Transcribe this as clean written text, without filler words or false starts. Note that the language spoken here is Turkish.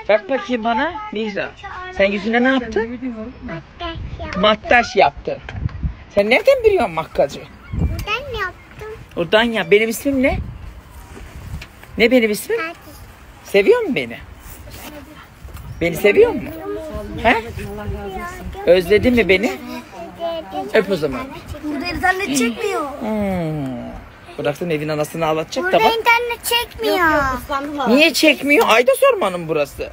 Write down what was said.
Bak bakayım bana. Mihra. Sen yüzüne ne yaptın? Makyaj yaptın. Sen nereden biliyorsun makyajı? Buradan yaptım. Oradan ya. Benim ismim ne? Ne benim ismim? Seviyor musun beni? Beni seviyor musun? He? Özledin mi beni? Öp o zaman. Burada internet çekmiyor. Bıraktın evin anasını ağlatacak da Burada bak. internet çekmiyor. Niye çekmiyor? Ayda Ormanı mı burası?